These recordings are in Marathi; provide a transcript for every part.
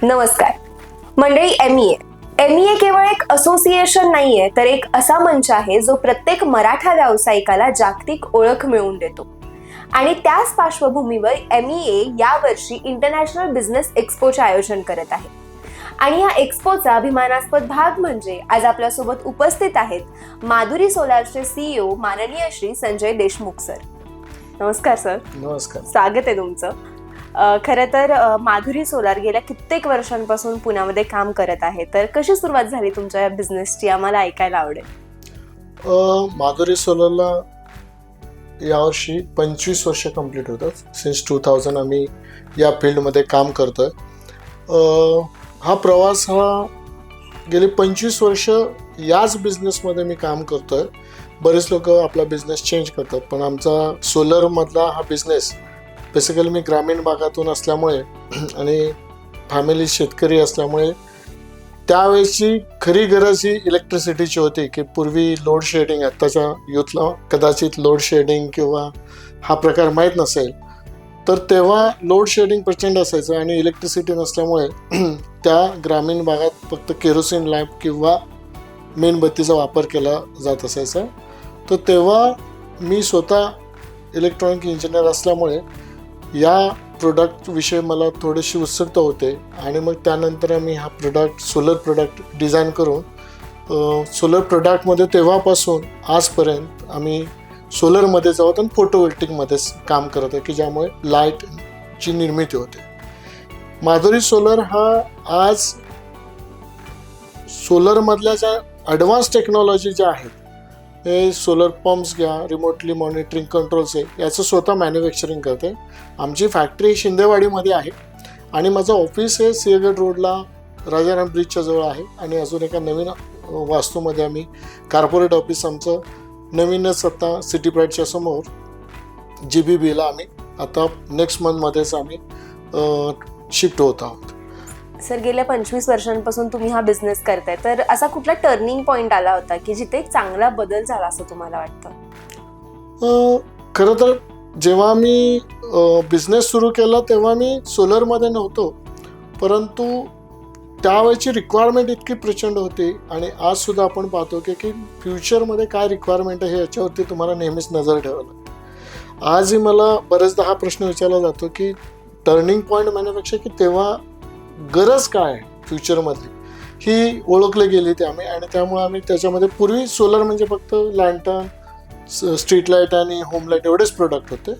नमस्कार मंडळी. एमईए केवळ एक असोसिएशन नाहीये, तर एक असा मंच आहे जो प्रत्येक मराठा व्यावसायिकाला जागतिक ओळख मिळवून देतो. आणि त्याच पार्श्वभूमीवर एमईए यावर्षी इंटरनॅशनल बिझनेस एक्स्पोचे आयोजन करत आहे. आणि या एक्स्पोचा अभिमानास्पद भाग म्हणजे आज आपल्यासोबत उपस्थित आहेत माधुरी सोलारचे सीईओ माननीय श्री संजय देशमुख सर. नमस्कार सर. नमस्कार. स्वागत आहे तुमचं. खरं तर माधुरी सोलार गेल्या कित्येक वर्षांपासून पुण्यामध्ये काम करत आहे, तर कशी सुरुवात झाली तुमच्या या बिझनेसची आम्हाला ऐकायला आवडेल. माधुरी सोलारला यावर्षी 25 वर्ष कंप्लीट होतात. सिन्स 2000 आम्ही या फील्डमध्ये काम करतोय. हा प्रवास गेली 25 वर्ष याच बिझनेसमध्ये मी काम करतोय. बरेच लोक आपला बिझनेस चेंज करतात, पण आमचा सोलरमधला हा बिझनेस बेसिकली मी ग्रामीण भागातून असल्यामुळे आणि फॅमिली शेतकरी असल्यामुळे त्यावेळेची खरी गरज ही इलेक्ट्रिसिटीची होती. की पूर्वी लोड शेडिंग, आत्ताच्या यूथला कदाचित लोड शेडिंग किंवा हा प्रकार माहीत नसेल, तर तेव्हा लोड शेडिंग प्रचंड असायचं आणि इलेक्ट्रिसिटी नसल्यामुळे त्या ग्रामीण भागात फक्त केरोसिन लॅम्प किंवा मेणबत्तीचा वापर केला जात असायचा. तर तेव्हा मी स्वतः इलेक्ट्रॉनिक इंजिनियर असल्यामुळे या प्रोडक्टविषयी मला थोडीशी उत्सुकता होते. आणि मग त्यानंतर आम्ही हा सोलर प्रोडक्ट डिझाईन करून सोलर प्रोडक्टमध्ये तेव्हापासून आजपर्यंत आम्ही सोलरमध्ये जाऊन आणि फोटोवोल्टिकमध्येच काम करत आहे, की ज्यामुळे लाईटची निर्मिती होते. माधुरी सोलर हा आज सोलरमधल्या ज्या ॲडव्हान्स टेक्नॉलॉजी ज्या आहेत, हे सोलर पंप्स घ्या, रिमोटली मॉनिटरिंग कंट्रोल्स आहे, याचं स्वतः मॅन्युफॅक्चरिंग करते. आमची फॅक्टरी शिंदेवाडीमध्ये आहे आणि माझं ऑफिस हे सिंहगड रोडला राजाराम ब्रिजच्या जवळ आहे. आणि अजून एका नवीन वास्तूमध्ये आम्ही कॉर्पोरेट ऑफिस आमचं नवीनच आता सिटी प्राईडच्या समोर GBBला आम्ही आता नेक्स्ट मंथमध्येच आम्ही शिफ्ट होत आहोत. सर, गेल्या 25 वर्षांपासून तुम्ही हा बिझनेस करताय, तर असा कुठला टर्निंग पॉइंट आला होता की जिथे एक चांगला बदल झाला असं तुम्हाला वाटतं? खरं तर जेव्हा मी बिझनेस सुरू केला तेव्हा मी सोलरमध्ये नव्हतो, परंतु त्यावेळची रिक्वायरमेंट इतकी प्रचंड होती. आणि आजसुद्धा आपण पाहतो की फ्युचरमध्ये काय रिक्वायरमेंट आहे याच्यावरती तुम्हाला नेहमीच नजर ठेवावी लागते. आजही मला बरेचदा हा प्रश्न विचारला जातो की टर्निंग पॉईंट म्हणण्यापेक्षा की तेव्हा गरज काय आहे फ्युचरमधली ही ओळखली गेली ते आम्ही. आणि त्यामुळे आम्ही त्याच्यामध्ये पूर्वी सोलर म्हणजे फक्त लँटर्न, स्ट्रीट लाईट आणि होम लाईट एवढेच प्रोडक्ट होते.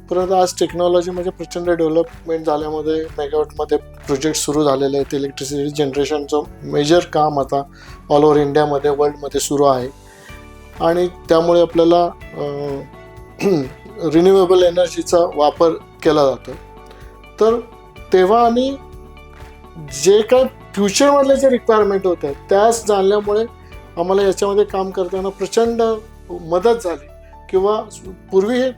परंतु आज टेक्नॉलॉजीमध्ये प्रचंड डेव्हलपमेंट झाल्यामध्ये मेगावॉटमध्ये प्रोजेक्ट सुरू झालेले आहेत. इलेक्ट्रिसिटी जनरेशनचं मेजर काम आता ऑल ओव्हर इंडियामध्ये, वर्ल्डमध्ये सुरू आहे. आणि त्यामुळे आपल्याला रिन्युएबल एनर्जीचा वापर केला जातो. तर तेव्हा आम्ही जे काय फ्युचरमधले जे रिक्वायरमेंट होत्या त्याच जाणल्यामुळे आम्हाला याच्यामध्ये काम करताना प्रचंड मदत झाली. किंवा पूर्वी हे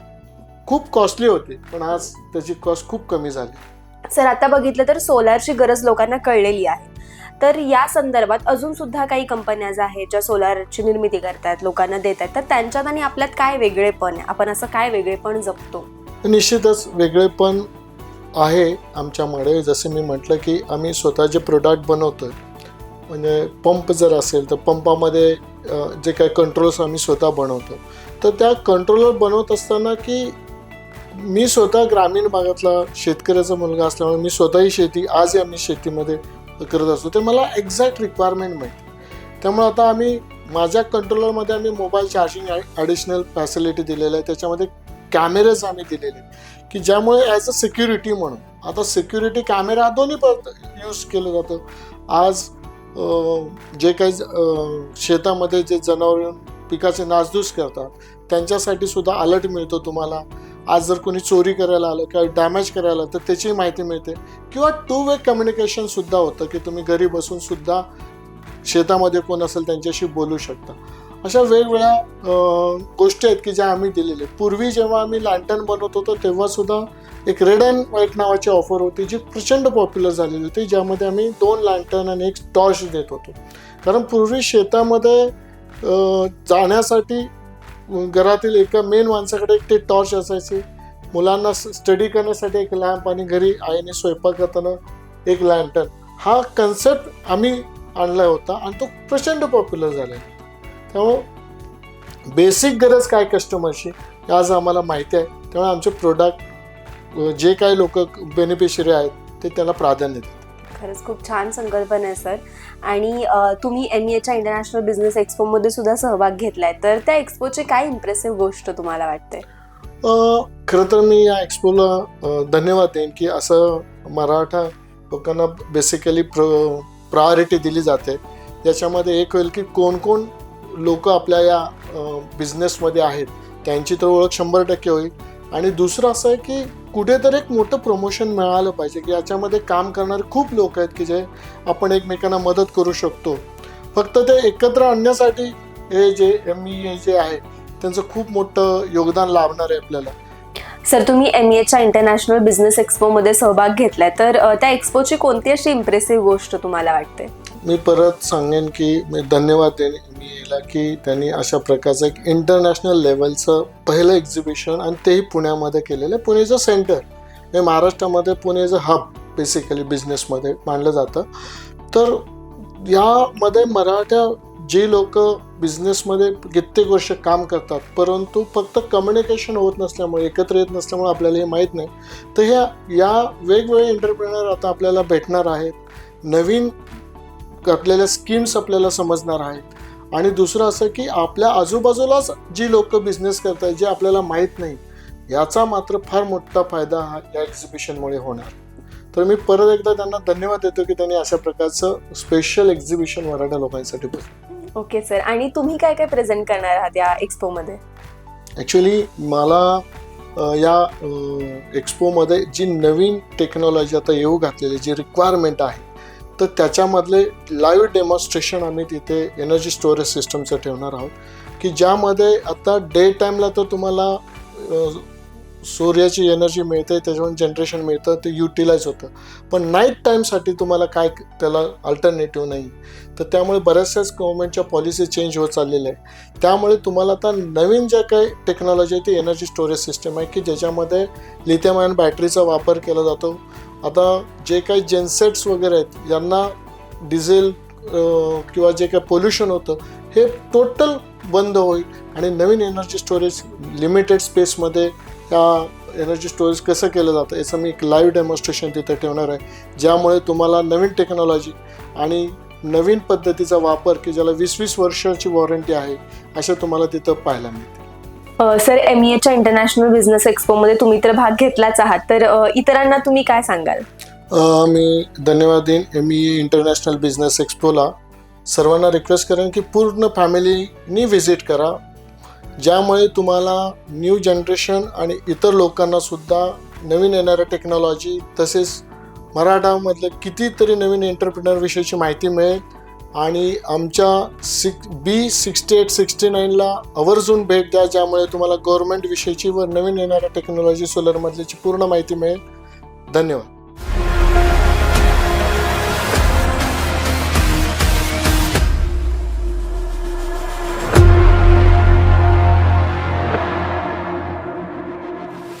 खूप कॉस्टली होते, पण आज त्याची कॉस्ट खूप कमी झाली. सर, आता बघितलं तर सोलारची गरज लोकांना कळलेली आहे, तर या संदर्भात अजून सुद्धा काही कंपन्या आहेत ज्या सोलारची निर्मिती करतात, लोकांना देत आहेत, तर त्यांच्यात आणि आपल्यात काय वेगळेपण आहे? आपण असं काय वेगळेपण जपतो? निश्चितच वेगळेपण आहे आमच्याकडे. जसे मी म्हटलं की आम्ही स्वतः जे प्रोडक्ट बनवतो, म्हणजे पंप जर असेल तर पंपामध्ये जे काही कंट्रोल्स आम्ही स्वतः बनवतो. तर त्या कंट्रोलर बनवत असताना की मी स्वतः ग्रामीण भागातला शेतकऱ्याचा मुलगा असल्यामुळे मी स्वतःही शेती आजही आम्ही शेतीमध्ये करत असतो, ते मला एक्झॅक्ट रिक्वायरमेंट माहिती. त्यामुळे आता आम्ही माझ्या कंट्रोलरमध्ये आम्ही मोबाईल चार्जिंग ॲडिशनल फॅसिलिटी दिलेलं आहे. त्याच्यामध्ये कॅमेरेज आम्ही दिलेले की ज्यामुळे ॲज अ सिक्युरिटी म्हणून आता सिक्युरिटी कॅमेरा दोन्ही यूज केलं जातं. आज जे काही शेतामध्ये जे जनावर पिकाचे नासधूस करतात त्यांच्यासाठी सुद्धा अलर्ट मिळतो तुम्हाला. आज जर कोणी चोरी करायला आलं किंवा डॅमेज करायला आलं तर त्याची माहिती मिळते. किंवा 2 वे कम्युनिकेशनसुद्धा होतं की तुम्ही घरी बसूनसुद्धा शेतामध्ये कोण असेल त्यांच्याशी बोलू शकता. अशा वेगवेगळ्या गोष्टी आहेत की ज्या आम्ही दिलेल्या. पूर्वी जेव्हा आम्ही लँटर्न बनवत होतो तेव्हासुद्धा एक रेड अँड व्हाईट नावाची ऑफर होती जी प्रचंड पॉप्युलर झालेली होती, ज्यामध्ये आम्ही 2 लँटर्न आणि 1 टॉर्च देत होतो. कारण पूर्वी शेतामध्ये जाण्यासाठी घरातील एका मेन माणसाकडे एक ते टॉर्च असायची, मुलांना स्टडी करण्यासाठी एक लॅम्प आणि घरी आईने स्वयंपाक करताना एक लँटर्न, हा कन्सेप्ट आम्ही आणला होता आणि तो प्रचंड पॉप्युलर झाला. त्यामुळं बेसिक गरज काय कस्टमरची आज आम्हाला माहिती आहे. त्यामुळे आमचे प्रोडक्ट जे काही लोक बेनिफिशरी आहेत ते त्याला प्राधान्य देतात. खरंच खूप छान संकल्पना आहे सर. आणि तुम्ही MEAच्या इंटरनॅशनल बिझनेस एक्सपोमध्ये सुद्धा सहभाग घेतलाय, तर त्या एक्सपोची काय इम्प्रेसिव्ह गोष्ट तुम्हाला वाटते? खरं तर मी या एक्सपोला धन्यवाद देईन की असं मराठा लोकांना बेसिकली प्रायोरिटी दिली जाते. याच्यामध्ये एक होईल की कोण कोण लोक आपल्या या बिझनेसमध्ये आहेत त्यांची तर ओळख 100% होईल. आणि दुसरं असं आहे की कुठेतरी एक मोठं प्रमोशन मिळालं पाहिजे की याच्यामध्ये काम करणारे खूप लोक आहेत की जे आपण एकमेकांना मदत करू शकतो. फक्त ते एकत्र आणण्यासाठी हे जे MEA जे आहे त्यांचं खूप मोठं योगदान लाभणार आहे आपल्याला. सर, तुम्ही MEAच्या इंटरनॅशनल बिझनेस एक्सपोमध्ये सहभाग घेतलाय, तर त्या एक्सपोची कोणती अशी इम्प्रेसिव्ह गोष्ट तुम्हाला वाटते? मी परत सांगेन की मी धन्यवाद देईन MEAला की त्यांनी अशा प्रकारचं एक इंटरनॅशनल लेवलचं पहिलं एक्झिबिशन आणि तेही पुण्यामध्ये केलेलं आहे. पुणेचं सेंटर हे महाराष्ट्रामध्ये पुणेचं हब बेसिकली बिझनेसमध्ये मानलं जातं. तर यामध्ये मराठा जे लोक बिझनेसमध्ये कित्येक वर्ष काम करतात परंतु फक्त कम्युनिकेशन होत नसल्यामुळे एकत्र येत नसल्यामुळे आपल्याला हे माहीत नाही. तर या वेगवेगळे एंटरप्रेनर आता आपल्याला भेटणार आहेत. नवीन आपल्याला स्कीम्स आपल्याला समजणार आहेत. आणि दुसरं असं की आपल्या आजूबाजूलाच जी लोक बिझनेस करतात जे आपल्याला माहीत नाही याचा मात्र फार मोठा फायदा हा या एक्झिबिशनमुळे होणार. तर मी परत एकदा त्यांना धन्यवाद देतो की त्यांनी अशा प्रकारचं स्पेशल एक्झिबिशन मराठा लोकांसाठी बसवलं. Okay sir. आणि तुम्ही काय काय प्रेझेंट करणार आहात या एक्सपोमध्ये? ॲक्च्युली मला या एक्सपोमध्ये जी नवीन टेक्नॉलॉजी आता येऊ घातलेली जी रिक्वायरमेंट आहे तर त्याच्यामधले लाईव्ह डेमॉन्स्ट्रेशन आम्ही तिथे एनर्जी स्टोरेज सिस्टमचं ठेवणार आहोत की ज्यामध्ये आता डे टाईमला तर तुम्हाला सूर्याची एनर्जी मिळते त्याच्यावर जनरेशन मिळतं ते युटिलाइज होतं. पण नाईट टाईमसाठी तुम्हाला काय त्याला अल्टरनेटिव्ह नाही. तर त्यामुळे बऱ्याचशाच गव्हर्नमेंटच्या पॉलिसी चेंज होत चाललेल्या आहे. त्यामुळे तुम्हाला आता नवीन ज्या काही टेक्नॉलॉजी आहे ती एनर्जी स्टोरेज सिस्टम आहे की ज्याच्यामध्ये लिथियम आयन बॅटरीचा वापर केला जातो. आता जे काही जेनसेट्स वगैरे आहेत यांना डिझेल किंवा जे काही पोल्युशन होतं हे टोटल बंद होईल. आणि नवीन एनर्जी स्टोरेज लिमिटेड स्पेसमध्ये या एनर्जी स्टोरेज कसं केलं जातं याचं मी एक लाईव्ह डेमॉन्स्ट्रेशन तिथे ठेवणार आहे. ज्यामुळे तुम्हाला नवीन टेक्नॉलॉजी आणि नवीन पद्धतीचा वापर की ज्याला 20-20 वर्षाची वॉरंटी आहे अशा तुम्हाला तिथं पाहायला मिळते. सर, MEAच्या इंटरनॅशनल बिझनेस एक्सपोमध्ये तुम्ही तर भाग घेतलाच आहात, तर इतरांना तुम्ही काय सांगाल? मी धन्यवाद देईन MEA इंटरनॅशनल बिझनेस एक्सपोला. सर्वांना रिक्वेस्ट करेन की पूर्ण फॅमिलीनी व्हिजिट करा. ज्यामुळे तुम्हाला न्यू जनरेशन आणि इतर लोकांना सुद्धा नवीन येणाऱ्या टेक्नॉलॉजी तसेच मराठामधलं कितीतरी नवीन एंटरप्रिनर विषयीची माहिती मिळेल. आणि आमच्या B6869ला आवर्जून भेट द्या ज्यामुळे तुम्हाला गव्हर्नमेंट विषयीची व नवीन येणाऱ्या टेक्नॉलॉजी सोलरमधलीची पूर्ण माहिती मिळेल. धन्यवाद.